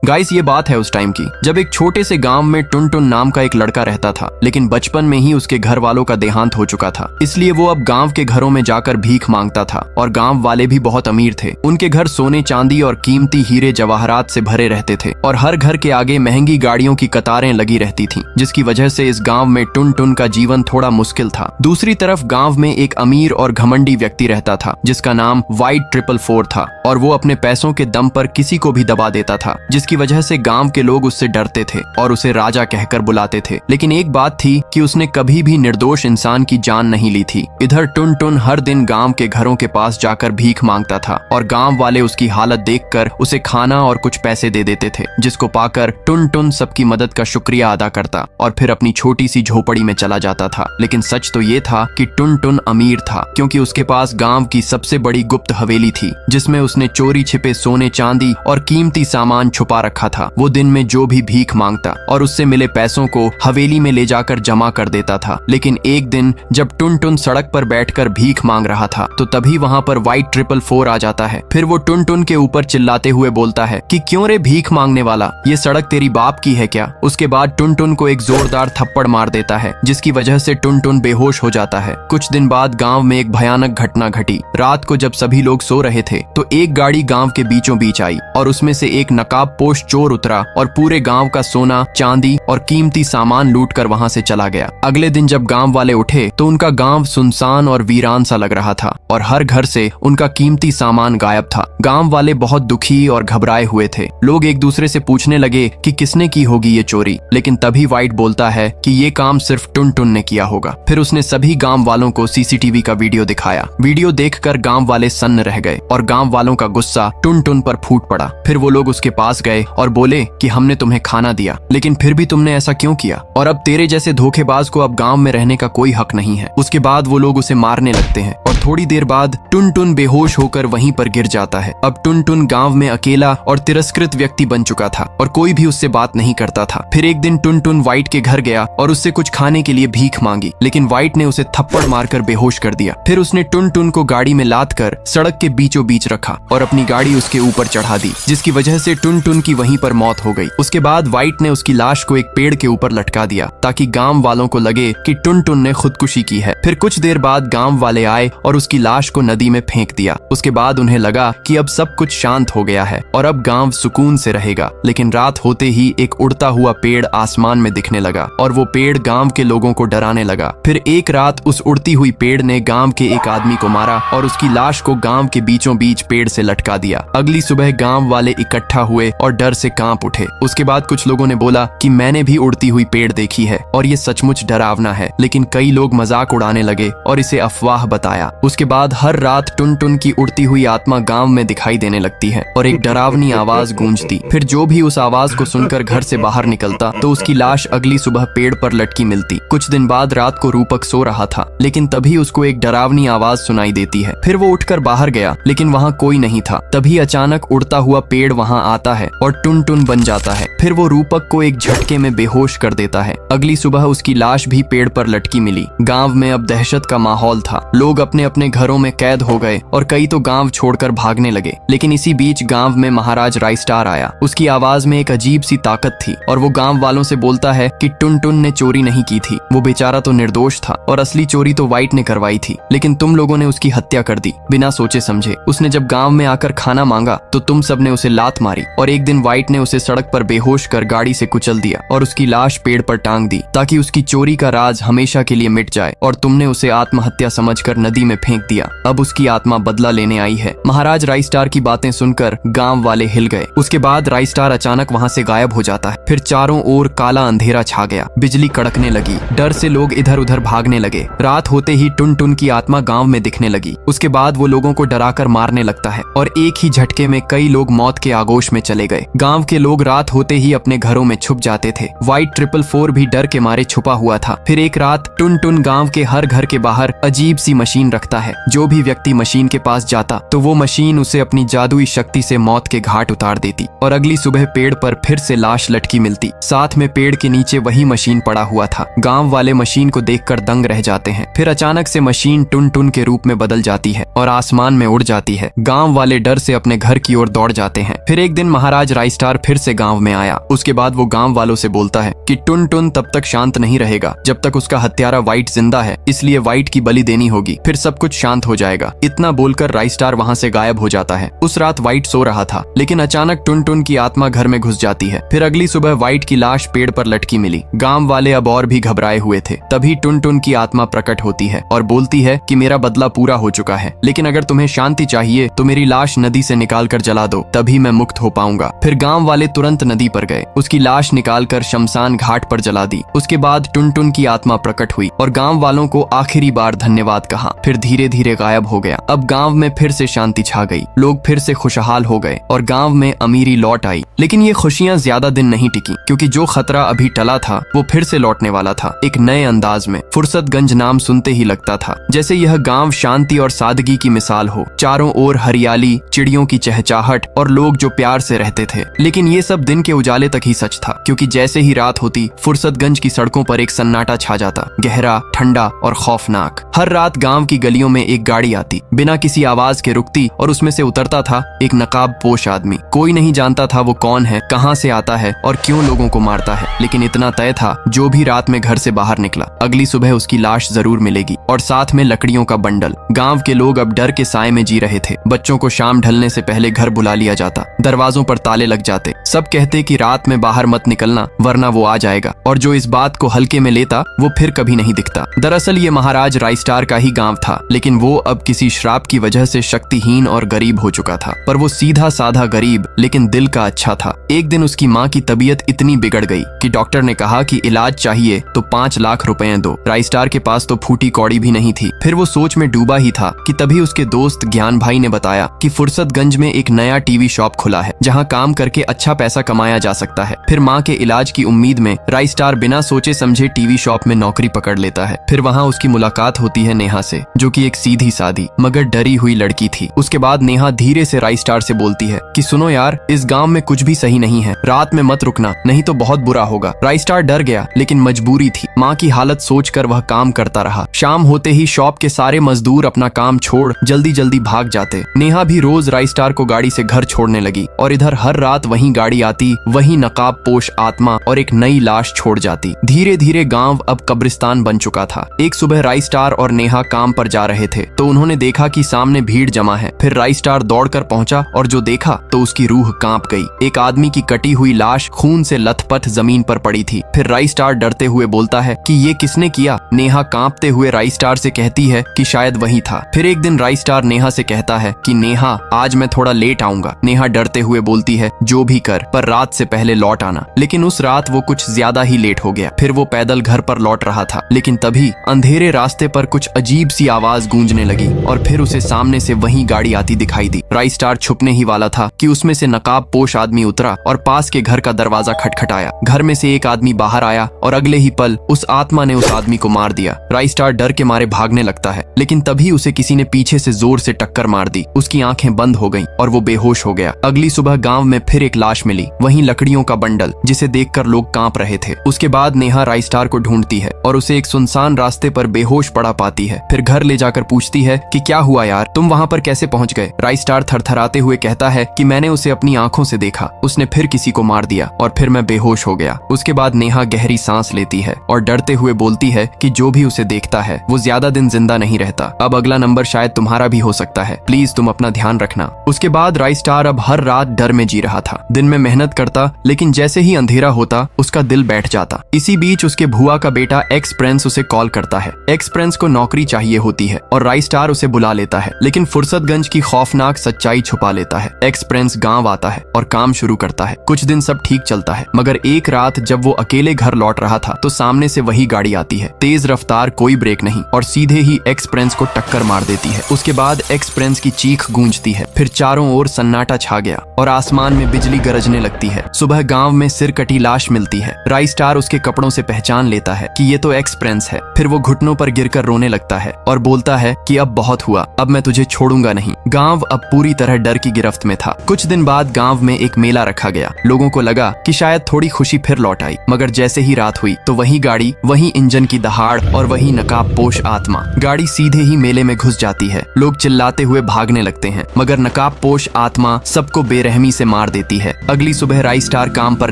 Guys ये बात है उस टाइम की जब एक छोटे से गांव में टुनटुन नाम का एक लड़का रहता था, लेकिन बचपन में ही उसके घर वालों का देहांत हो चुका था। इसलिए वो अब गांव के घरों में जाकर भीख मांगता था और गांव वाले भी बहुत अमीर थे। उनके घर सोने चांदी और कीमती हीरे जवाहरात से भरे रहते थे और हर घर के आगे महंगी गाड़ियों की कतारें लगी रहती थीं, जिसकी वजह से इस गाँव में टुनटुन का जीवन थोड़ा मुश्किल था। दूसरी तरफ गाँव में एक अमीर और घमंडी व्यक्ति रहता था जिसका नाम White 444 था और वो अपने पैसों के दम पर किसी को भी दबा देता था, जिसकी वजह से गांव के लोग उससे डरते थे और उसे राजा कहकर बुलाते थे। लेकिन एक बात थी कि उसने कभी भी निर्दोष इंसान की जान नहीं ली थी। इधर टुनटुन हर दिन गांव के घरों के पास जाकर भीख मांगता था और गांव वाले उसकी हालत देखकर उसे खाना और कुछ पैसे दे देते थे, जिसको पाकर टुनटुन सबकी मदद का शुक्रिया अदा करता और फिर अपनी छोटी सी झोपड़ी में चला जाता था। लेकिन सच तो ये था कि टुनटुन अमीर था, क्योंकि उसके पास गांव की सबसे बड़ी गुप्त हवेली थी जिसमें उसने चोरी छिपे सोने चांदी और कीमती सामान छुपा रखा था। वो दिन में जो भी भीख मांगता और उससे मिले पैसों को हवेली में ले जाकर जमा कर देता था। लेकिन एक दिन जब टुनटुन सड़क पर बैठकर भीख मांग रहा था तो तभी वहाँ पर White 444 आ जाता है। फिर वो टुनटुन के ऊपर चिल्लाते हुए बोलता है कि क्यों रे भीख मांगने वाला, ये सड़क तेरी बाप की है क्या। उसके बाद टुनटुन को एक जोरदार थप्पड़ मार देता है, जिसकी वजह से टुनटुन बेहोश हो जाता है। कुछ दिन बाद गाँव में एक भयानक घटना घटी। रात को जब सभी लोग सो रहे थे तो एक गाड़ी गाँव के बीचों बीच आई और उसमें से एक नकाबपोश चोर उतरा और पूरे गांव का सोना चांदी और कीमती सामान लूटकर वहां से चला गया। अगले दिन जब गांव वाले उठे तो उनका गांव सुनसान और वीरान सा लग रहा था और हर घर से उनका कीमती सामान गायब था। गांव वाले बहुत दुखी और घबराए हुए थे। लोग एक दूसरे से पूछने लगे कि किसने की होगी ये चोरी, लेकिन तभी वाइट बोलता है कि ये काम सिर्फ टुनटुन ने किया होगा। फिर उसने सभी गांव वालों को सीसीटीवी का वीडियो दिखाया। वीडियो देखकर गांव वाले सन्न रह गए और गांव वालों का गुस्सा टुनटुन पर फूट पड़ा। फिर वो लोग उसके पास गए और बोले कि हमने तुम्हें खाना दिया, लेकिन फिर भी तुमने ऐसा क्यों किया, और अब तेरे जैसे धोखेबाज को अब गांव में रहने का कोई हक नहीं है। उसके बाद वो लोग उसे मारने लगते हैं और थोड़ी देर बाद टुनटुन बेहोश होकर वहीं पर गिर जाता है। अब टुनटुन गांव में अकेला और तिरस्कृत व्यक्ति बन चुका था और कोई भी उससे बात नहीं करता था। फिर एक दिन टुनटुन वाइट के घर गया और उससे कुछ खाने के लिए भीख मांगी, लेकिन वाइट ने उसे थप्पड़ मारकर बेहोश कर दिया। फिर उसने टुनटुन को गाड़ी में लाद कर सड़क के बीचों बीच रखा और अपनी गाड़ी उसके ऊपर चढ़ा दी, जिसकी वजह से टुनटुन की वहीं पर मौत हो गई। उसके बाद वाइट ने उसकी लाश को एक पेड़ के ऊपर लटका दिया ताकि गांव वालों को लगे कि टुनटुन ने खुदकुशी की है। फिर कुछ देर बाद गांव वाले आए और उसकी लाश को नदी में फेंक दिया। उसके बाद उन्हें लगा कि अब सब कुछ शांत हो गया है और अब गांव सुकून से रहेगा। लेकिन रात होते ही एक उड़ता हुआ पेड़ आसमान में दिखने लगा और वो पेड़ गांव के लोगों को डराने लगा। फिर एक रात उस उड़ती हुई पेड़ ने गांव के एक आदमी को मारा और उसकी लाश को गांव के बीचों बीच पेड़ से लटका दिया। अगली सुबह गांव वाले इकट्ठा हुए और डर से कांप उठे। उसके बाद कुछ लोगों ने बोला कि मैंने भी उड़ती हुई पेड़ देखी है और ये सचमुच डरावना है, लेकिन कई लोग मजाक उड़ाने लगे और इसे अफवाह बताया। उसके बाद हर रात टुनटुन की उड़ती हुई आत्मा गांव में दिखाई देने लगती है और एक डरावनी आवाज गूंजती। फिर जो भी उस आवाज को सुनकर घर से बाहर निकलता तो उसकी लाश अगली सुबह पेड़ पर लटकी मिलती। कुछ दिन बाद रात को रूपक सो रहा था, लेकिन तभी उसको एक डरावनी आवाज सुनाई देती है। फिर वो उठकर बाहर गया, लेकिन वहाँ कोई नहीं था। तभी अचानक उड़ता हुआ पेड़ वहाँ आता है और टुनटुन बन जाता है। फिर वो रूपक को एक झटके में बेहोश कर देता है। अगली सुबह उसकी लाश भी पेड़ पर लटकी मिली। गांव में अब दहशत का माहौल था। लोग अपने अपने घरों में कैद हो गए और कई तो गांव छोड़कर भागने लगे। लेकिन इसी बीच गांव में महाराज राइस्टार आया। उसकी आवाज में एक अजीब सी ताकत थी और वो गांव वालों से बोलता है कि टुनटुन ने चोरी नहीं की थी, वो बेचारा तो निर्दोष था और असली चोरी तो वाइट ने करवाई थी, लेकिन तुम लोगों ने उसकी हत्या कर दी बिना सोचे समझे। उसने जब गांव में आकर खाना मांगा तो तुम सबने उसे लात मारी और एक दिन वाइट ने उसे सड़क पर बेहोश कर गाड़ी से कुचल दिया और उसकी लाश पेड़ पर टांग दी ताकि उसकी चोरी का राज हमेशा के लिए मिट जाए, और तुमने उसे आत्महत्या समझकर नदी में फेंक दिया। अब उसकी आत्मा बदला लेने आई है। महाराज राइस्टार की बातें सुनकर गांव वाले हिल गए। उसके बाद राइस्टार अचानक वहां से गायब हो जाता है। फिर चारों ओर काला अंधेरा छा गया। बिजली कड़कने लगी। डर से लोग इधर उधर भागने लगे। रात होते ही टुनटुन की आत्मा गांव में दिखने लगी। उसके बाद वो लोगों को डराकर मारने लगता है और एक ही झटके में कई लोग मौत के आगोश में चले गए। गांव के लोग रात होते ही अपने घरों में छुप जाते थे। White 444 भी डर के मारे छुपा हुआ था। फिर एक रात टुनटुन गांव के हर घर के बाहर अजीब सी मशीन रखता है। जो भी व्यक्ति मशीन के पास जाता तो वो मशीन उसे अपनी जादुई शक्ति से मौत के घाट उतार देती और अगली सुबह पेड़ पर फिर से लाश लटकी मिलती। साथ में पेड़ के नीचे वही मशीन पड़ा हुआ था। गांव वाले मशीन को देखकर दंग रह जाते हैं। फिर अचानक से मशीन टुनटुन के रूप में बदल जाती है और आसमान में उड़ जाती है। गांव वाले डर से अपने घर की ओर दौड़ जाते हैं। फिर एक दिन महाराज आज राइस्टार फिर से गांव में आया। उसके बाद वो गांव वालों से बोलता है कि टुन टुन तब तक शांत नहीं रहेगा जब तक उसका हत्यारा वाइट जिंदा है, इसलिए वाइट की बलि देनी होगी, फिर सब कुछ शांत हो जाएगा। इतना बोलकर राइस्टार वहाँ से गायब हो जाता है। उस रात वाइट सो रहा था, लेकिन अचानक टुन टुन की आत्मा घर में घुस जाती है। फिर अगली सुबह वाइट की लाश पेड़ पर लटकी मिली। गांव वाले अब और भी घबराए हुए थे। तभी टुन टुन की आत्मा प्रकट होती है और बोलती है कि मेरा बदला पूरा हो चुका है, लेकिन अगर तुम्हें शांति चाहिए तो मेरी लाश नदी से निकाल कर जला दो, तभी मैं मुक्त हो पाऊंगा। फिर गांव वाले तुरंत नदी पर गए, उसकी लाश निकालकर शमशान घाट पर जला दी। उसके बाद टुन टुन की आत्मा प्रकट हुई और गांव वालों को आखिरी बार धन्यवाद कहा, फिर धीरे धीरे गायब हो गया। अब गांव में फिर से शांति छा गई, लोग फिर से खुशहाल हो गए और गांव में अमीरी लौट आई। लेकिन ये खुशियां ज्यादा दिन नहीं टिकी, क्योंकि जो खतरा अभी टला था वो फिर से लौटने वाला था, एक नए अंदाज में। फुर्सतगंज नाम सुनते ही लगता था जैसे यह गांव शांति और सादगी की मिसाल हो। चारों ओर हरियाली, चिड़ियों की चहचहाहट और लोग जो प्यार से रहते थे। लेकिन ये सब दिन के उजाले तक ही सच था, क्योंकि जैसे ही रात होती फुर्सतगंज की सड़कों पर एक सन्नाटा छा जाता, गहरा, ठंडा और खौफनाक। हर रात गांव की गलियों में एक गाड़ी आती, बिना किसी आवाज के रुकती और उसमें से उतरता था एक नकाब पोश आदमी। कोई नहीं जानता था वो कौन है, कहां से आता है और क्यों लोगों को मारता है, लेकिन इतना तय था जो भी रात में घर से बाहर निकला अगली सुबह उसकी लाश जरूर मिलेगी और साथ में लकड़ियों का बंडल। गांव के लोग अब डर के साए में जी रहे थे। बच्चों को शाम ढलने से पहले घर बुला लिया जाता, दरवाजों पर ताले लग जाते। सब कहते कि रात में बाहर मत निकलना वरना वो आ जाएगा, और जो इस बात को हल्के में लेता वो फिर कभी नहीं दिखता। दरअसल ये महाराज राइस्टार का ही गांव था, लेकिन वो अब किसी श्राप की वजह से शक्तिहीन और गरीब हो चुका था। पर वो सीधा साधा गरीब लेकिन दिल का अच्छा था। एक दिन उसकी माँ की तबीयत इतनी बिगड़ गई कि डॉक्टर ने कहा कि इलाज चाहिए तो 5 लाख रुपए दो। राइस्टार के पास तो फूटी कौड़ी भी नहीं थी। फिर वो सोच में डूबा ही था कि तभी उसके दोस्त ज्ञान भाई ने बताया कि फुर्सतगंज में एक नया टीवी शॉप खुला है जहाँ काम करके अच्छा पैसा कमाया जा सकता है। फिर माँ के इलाज की उम्मीद में राइस्टार बिना सोचे समझे टीवी शॉप में नौकरी पकड़ लेता है। फिर वहाँ उसकी मुलाकात होती है नेहा से, जो कि एक सीधी सादी मगर डरी हुई लड़की थी। उसके बाद नेहा धीरे से राइस्टार से बोलती है कि सुनो यार, इस गांव में कुछ भी सही नहीं है, रात में मत रुकना नहीं तो बहुत बुरा होगा। राइस्टार डर गया, लेकिन मजबूरी थी। माँ की हालत सोचकर वह काम करता रहा। शाम होते ही शॉप के सारे मजदूर अपना काम छोड़ जल्दी जल्दी भाग जाते। नेहा भी रोज राइस्टार को गाड़ी से घर छोड़ने लगी और इधर हर रात वही गाड़ी आती, वही नकाब पोश आत्मा और एक नई लाश छोड़ जाती। धीरे धीरे गांव अब कब्रिस्तान बन चुका था। एक सुबह राइस्टार और नेहा काम पर जा रहे थे तो उन्होंने देखा कि सामने भीड़ जमा है। फिर राइस्टार दौड़कर पहुंचा और जो देखा तो उसकी रूह कांप गई। एक आदमी की कटी हुई लाश खून से लथपथ जमीन पर पड़ी थी। फिर राइस्टार डरते हुए बोलता है कि ये किसने किया। नेहा कांपते हुए राइस्टार से कहती है कि शायद वही था। फिर एक दिन राइस्टार नेहा से कहता है कि नेहा, आज मैं थोड़ा लेट आऊंगा। नेहा डरते हुए बोलती है जो भी कर, पर रात से पहले लौट आना। लेकिन उस रात वो कुछ ज्यादा ही लेट हो गया। फिर वो पैदल घर पर लौट रहा था, लेकिन तभी अंधेरे रास्ते पर कुछ अजीब सी आवाज गूंजने लगी और फिर उसे सामने से वही गाड़ी आती दिखाई दी। राइस्टार छुपने ही वाला था कि उसमें से नकाब पोश आदमी उतरा और पास के घर का दरवाजा खटखटाया। घर में से एक आदमी बाहर आया और अगले ही पल उस आत्मा ने उस आदमी को मार दिया। राइस्टार डर के मारे भागने लगता है, लेकिन तभी उसे किसी ने पीछे से जोर से टक्कर मार दी। उसकी आंखें बंद हो गईं और वो बेहोश हो गया। अगली सुबह गांव में फिर एक लाश मिली, वहीं लकड़ियों का बंडल, जिसे देखकर लोग कांप रहे थे। उसके बाद नेहा राइस्टार को ढूंढती है और उसे एक सुनसान रास्ते पर बेहोश पड़ा पाती है। फिर घर ले जाकर पूछती है कि क्या हुआ यार, तुम वहाँ पर कैसे पहुँच गए। राइस्टार थरथराते हुए कहता है कि मैंने उसे अपनी आंखों से देखा, उसने फिर किसी को मार दिया और फिर मैं बेहोश हो गया। उसके बाद नेहा गहरी सांस लेती है और डरते हुए बोलती है कि जो भी उसे देखता है वो ज्यादा दिन जिंदा नहीं रहता। अब अगला नंबर शायद तुम्हारा भी हो सकता है, प्लीज तुम अपना ध्यान रखना। उसके बाद राइस्टार अब हर रात डर में जी रहा था। दिन में मेहनत करता, लेकिन जैसे ही अंधेरा होता उसका दिल बैठ जाता। इसी बीच उसके भुआ का बेटा एक्स प्रिंस उसे कॉल करता है। एक्स प्रिंस को नौकरी चाहिए होती है और राइस्टार उसे बुला लेता है, लेकिन फुर्सतगंज की खौफनाक सच्चाई छुपा लेता है। एक्स प्रिंस गांव आता है और काम शुरू करता है। कुछ दिन सब ठीक चलता है, मगर एक रात जब वो अकेले घर लौट रहा था तो सामने से वही गाड़ी आती है। तेज रफ्तार, कोई ब्रेक नहीं, और सीधे ही एक्स प्रिंस को टक्कर मार देती है। उसके बाद एक्स प्रिंस की चीख गूंजती है। फिर चारों ओर सन्नाटा छा गया और आसमान में बिजली गरजने लगती है। सुबह गांव में सिर कटी लाश मिलती है। राइस्टार उसके कपड़ों से पहचान लेता है कि ये तो एक्स प्रिंस है। फिर वो घुटनों पर गिरकर रोने लगता है और बोलता है कि अब बहुत हुआ, अब मैं तुझे छोड़ूंगा नहीं। गांव अब पूरी तरह डर की गिरफ्त में था। कुछ दिन बाद गांव में एक मेला रखा गया। लोगों को लगा कि शायद थोड़ी खुशी फिर लौट आई, मगर जैसे ही रात हुई तो वही गाड़ी, वही इंजन की दहाड़ और वही नकाबपोश आत्मा। गाड़ी सीधे ही मेले में घुस जाती है। लोग चिल्लाते हुए भागने लगते हैं, मगर नकाबपोश आत्मा सबको बेरहमी से मार देती है। अगली सुबह राइस्टार काम पर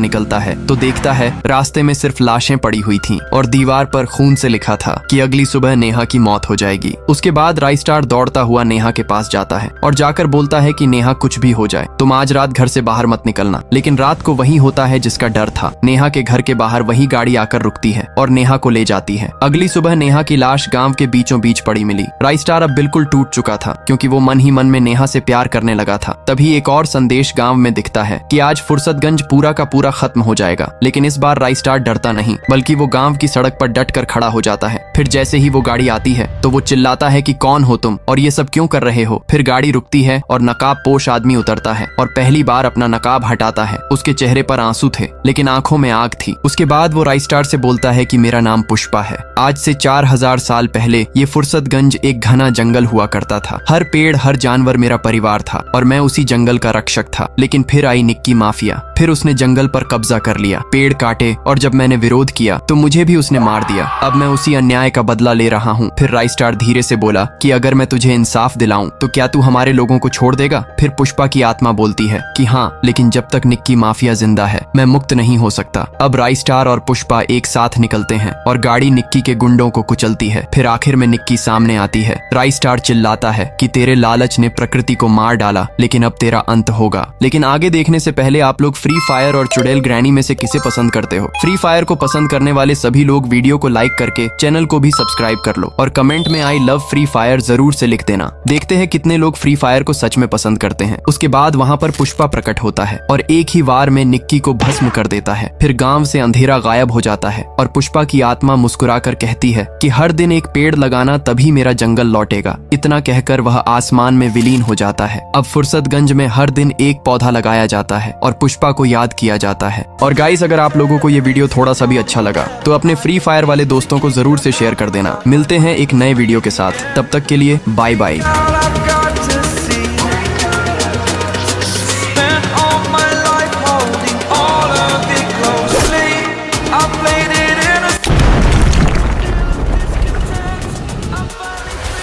निकलता है तो देखता है रास्ते में सिर्फ लाशें पड़ी हुई थीं और दीवार पर खून से लिखा था कि अगली सुबह नेहा की मौत हो जाएगी। उसके बाद राइस्टार दौड़ता हुआ नेहा के पास जाता है और जाकर बोलता है कि नेहा कुछ भी हो जाए तुम आज रात घर से बाहर मत निकलना। लेकिन रात को वही होता है जिसका डर था। नेहा के घर के बाहर वही गाड़ी आकर रुकती है और नेहा को ले जाती है। अगली सुबह नेहा की लाश गांव के बीचों बीच पड़ी मिली। राइस्टार अब बिल्कुल टूट चुका था क्योंकि वो मन ही मन में नेहा से प्यार करने लगा था। तभी एक और संदेश गांव में दिखता है कि आज फुर्सतगंज पूरा का पूरा खत्म हो जाएगा। लेकिन इस बार राइस्टार डरता नहीं बल्कि वो गांव की सड़क पर डट कर खड़ा हो जाता है। फिर जैसे ही वो गाड़ी आती है तो वो चिल्लाता है कि कौन हो तुम और ये सब क्यों कर रहे हो। फिर गाड़ी रुकती है और नकाब पोश आदमी उतरता है और पहली बार अपना नकाब हटाता है। उसके चेहरे पर आंसू थे लेकिन आंखों में आग थी। उसके बाद वो राइस्टार से बोलता है कि मेरा नाम पुष्पा है। आज से 4000 साल पहले ये फुर्सतगंज एक घना जंगल हुआ करता था। हर पेड़ हर जानवर मेरा परिवार था और मैं उसी जंगल का रक्षक था। लेकिन फिर आई निक्की माफिया। फिर उसने जंगल पर कब्जा कर लिया, पेड़ काटे और जब मैंने विरोध किया तो मुझे भी उसने मार दिया। अब मैं उसी अन्याय का बदला ले रहा हूँ। फिर राइस्टार धीरे से बोला कि अगर मैं तुझे इंसाफ दिलाऊं तो क्या तू हमारे लोगों को छोड़ देगा। फिर पुष्पा की आत्मा बोलती है कि हाँ, लेकिन जब तक निक्की माफिया जिंदा है मैं मुक्त नहीं हो सकता। अब राइस्टार और पुष्पा एक साथ निकलते हैं और गाड़ी निक्की के गुंडों को कुचलती है। फिर आखिर में निक्की सामने आती है। राइस्टार चिल्लाता है कि तेरे लालच ने प्रकृति को मार डाला लेकिन अब तेरा अंत होगा। लेकिन आगे देखने से पहले आप लोग फ्री फायर और चुड़ैल ग्रैनी में से किसे पसंद करते हो? फ्री फायर को पसंद करने वाले सभी लोग वीडियो को लाइक करके चैनल को भी सब्सक्राइब कर लो और कमेंट में आई लव फ्री फायर जरूर से लिख देना। देखते हैं कितने लोग फ्री फायर को सच में पसंद करते हैं। उसके बाद वहाँ पर पुष्पा प्रकट होता है और एक ही वार में निक्की को भस्म कर देता है। फिर गांव से अंधेरा गायब हो जाता है और पुष्पा की आत्मा मुस्कुराकर कहती है कि हर दिन एक पेड़ लगाना तभी मेरा जंगल लौटेगा। इतना कहकर वह आसमान में विलीन हो जाता है। अब फुर्सतगंज में हर दिन एक पौधा लगाया जाता है और पुष्पा को याद किया जाता है। और गाइस, अगर आप लोगों को ये वीडियो थोड़ा सा भी अच्छा लगा तो अपने फ्री फायर वाले दोस्तों को जरूर से शेयर कर देना। मिलते हैं एक नए वीडियो के साथ, तब तक के लिए बाय बाय।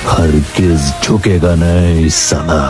हरगिज झुकेगा नहीं साला।